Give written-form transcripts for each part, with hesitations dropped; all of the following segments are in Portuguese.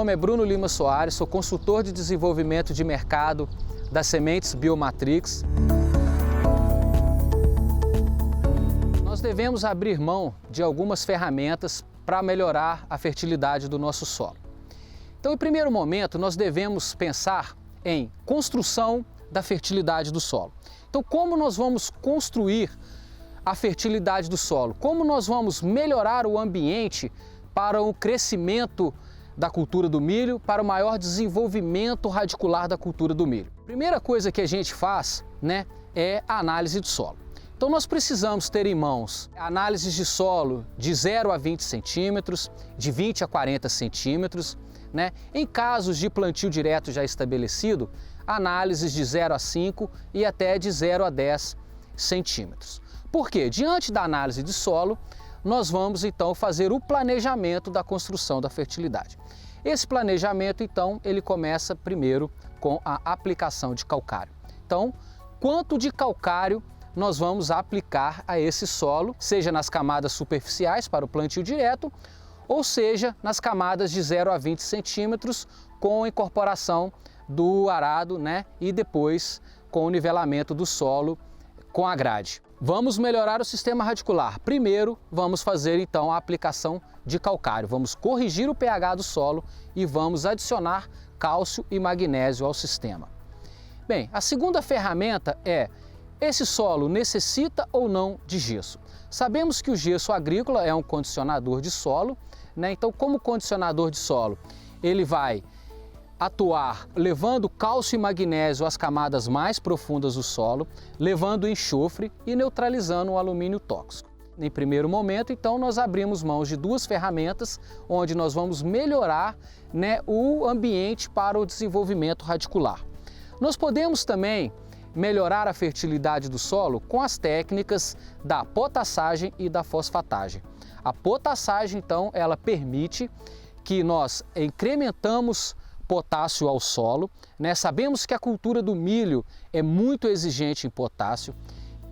nome é Bruno Lima Soares, sou consultor de desenvolvimento de mercado das sementes Biomatrix. Nós devemos abrir mão de algumas ferramentas para melhorar a fertilidade do nosso solo. Então, em primeiro momento, nós devemos pensar em construção da fertilidade do solo. Então, como nós vamos construir a fertilidade do solo? Como nós vamos melhorar o ambiente para o crescimento da cultura do milho, para o maior desenvolvimento radicular da cultura do milho? Primeira coisa que a gente faz, é a análise do solo. Então nós precisamos ter em mãos análises de solo de 0 a 20 centímetros, de 20 a 40 centímetros, Em casos de plantio direto já estabelecido, análises de 0 a 5 e até de 0 a 10 centímetros. Por quê? Diante da análise de solo, nós vamos então fazer o planejamento da construção da fertilidade. Esse planejamento então, ele começa primeiro com a aplicação de calcário. Então, quanto de calcário nós vamos aplicar a esse solo, seja nas camadas superficiais para o plantio direto, ou seja, nas camadas de 0 a 20 centímetros com a incorporação do arado, e depois com o nivelamento do solo com a grade. Vamos melhorar o sistema radicular. Primeiro, vamos fazer então a aplicação de calcário. Vamos corrigir o pH do solo e vamos adicionar cálcio e magnésio ao sistema. Bem, a segunda ferramenta é: esse solo necessita ou não de gesso? Sabemos que o gesso agrícola é um condicionador de solo, Então, como condicionador de solo, ele vai atuar levando cálcio e magnésio às camadas mais profundas do solo, levando enxofre e neutralizando o alumínio tóxico. Em primeiro momento, então, nós abrimos mãos de duas ferramentas onde nós vamos melhorar o ambiente para o desenvolvimento radicular. Nós podemos também melhorar a fertilidade do solo com as técnicas da potassagem e da fosfatagem. A potassagem, então, ela permite que nós incrementamos potássio ao solo, Sabemos que a cultura do milho é muito exigente em potássio,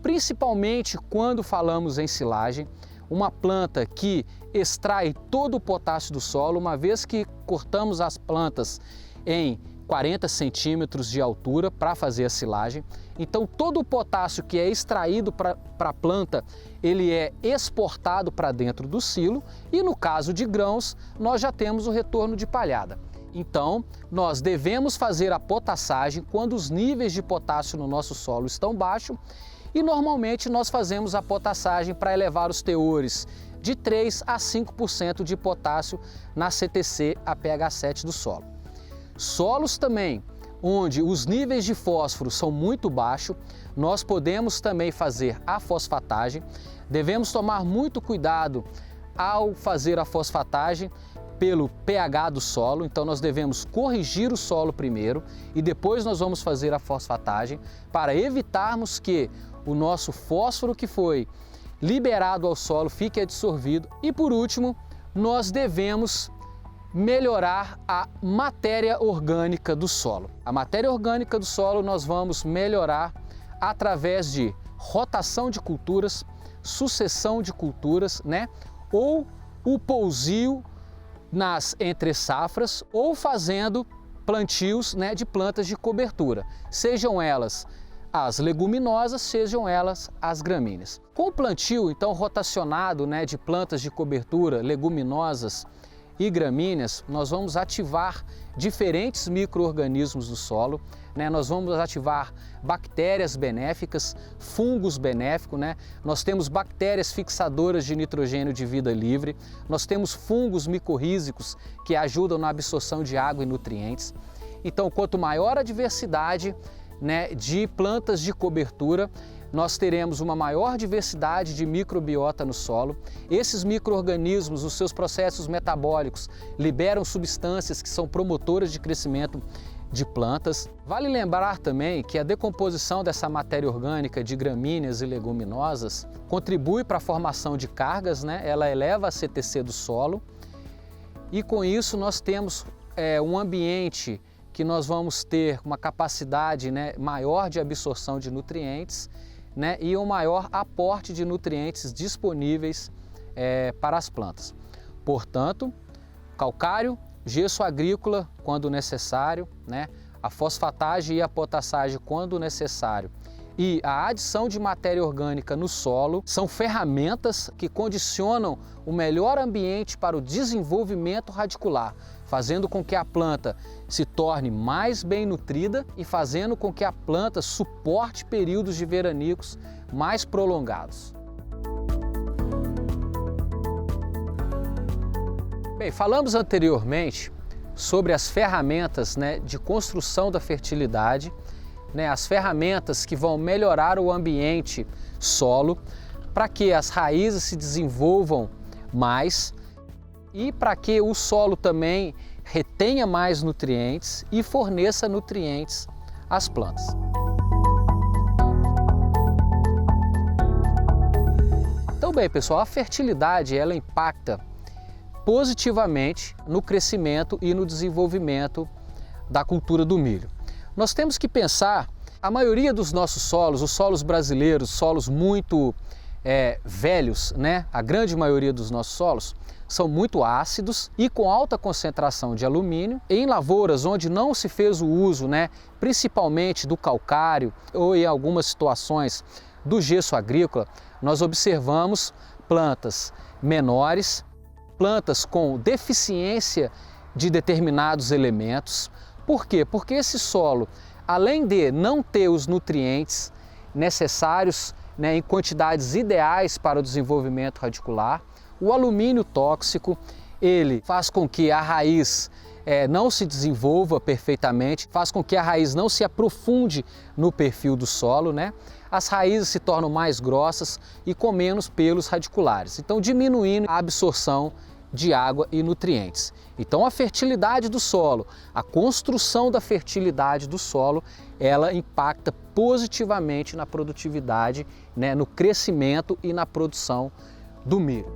principalmente quando falamos em silagem, uma planta que extrai todo o potássio do solo, uma vez que cortamos as plantas em 40 centímetros de altura para fazer a silagem. Então todo o potássio que é extraído para a planta, ele é exportado para dentro do silo e no caso de grãos, nós já temos o retorno de palhada. Então, nós devemos fazer a potassagem quando os níveis de potássio no nosso solo estão baixos e normalmente nós fazemos a potassagem para elevar os teores de 3 a 5% de potássio na CTC a pH 7 do solo. Solos também, onde os níveis de fósforo são muito baixos, nós podemos também fazer a fosfatagem. Devemos tomar muito cuidado ao fazer a fosfatagem pelo pH do solo, então nós devemos corrigir o solo primeiro e depois nós vamos fazer a fosfatagem para evitarmos que o nosso fósforo que foi liberado ao solo fique absorvido. E por último, nós devemos melhorar a matéria orgânica do solo. A matéria orgânica do solo nós vamos melhorar através de rotação de culturas, sucessão de culturas, ou o pousio nas entre safras ou fazendo plantios de plantas de cobertura, sejam elas as leguminosas, sejam elas as gramíneas. Com o plantio então rotacionado de plantas de cobertura, leguminosas e gramíneas, nós vamos ativar diferentes micro-organismos do solo, nós vamos ativar bactérias benéficas, fungos benéficos, nós temos bactérias fixadoras de nitrogênio de vida livre, nós temos fungos micorrízicos que ajudam na absorção de água e nutrientes. Então, quanto maior a diversidade de plantas de cobertura, nós teremos uma maior diversidade de microbiota no solo. Esses micro-organismos, os seus processos metabólicos, liberam substâncias que são promotoras de crescimento de plantas. Vale lembrar também que a decomposição dessa matéria orgânica de gramíneas e leguminosas contribui para a formação de cargas, ela eleva a CTC do solo e com isso nós temos um ambiente que nós vamos ter uma capacidade maior de absorção de nutrientes e um maior aporte de nutrientes disponíveis para as plantas. Portanto, calcário, gesso agrícola quando necessário, né? A fosfatagem e a potassagem quando necessário, e a adição de matéria orgânica no solo são ferramentas que condicionam o melhor ambiente para o desenvolvimento radicular, fazendo com que a planta se torne mais bem nutrida e fazendo com que a planta suporte períodos de veranicos mais prolongados. Bem, falamos anteriormente sobre as ferramentas, de construção da fertilidade, as ferramentas que vão melhorar o ambiente solo para que as raízes se desenvolvam mais e para que o solo também retenha mais nutrientes e forneça nutrientes às plantas. Então, bem, pessoal, a fertilidade ela impacta positivamente no crescimento e no desenvolvimento da cultura do milho. Nós temos que pensar, a maioria dos nossos solos, os solos brasileiros, solos muito velhos, a grande maioria dos nossos solos, são muito ácidos e com alta concentração de alumínio. Em lavouras onde não se fez o uso, principalmente do calcário ou em algumas situações do gesso agrícola, nós observamos plantas menores, plantas com deficiência de determinados elementos. Por quê? Porque esse solo, além de não ter os nutrientes necessários em quantidades ideais para o desenvolvimento radicular, o alumínio tóxico, ele faz com que a raiz não se desenvolva perfeitamente, faz com que a raiz não se aprofunde no perfil do solo, As raízes se tornam mais grossas e com menos pelos radiculares, então diminuindo a absorção de água e nutrientes. Então a fertilidade do solo, a construção da fertilidade do solo, ela impacta positivamente na produtividade, no crescimento e na produção do milho.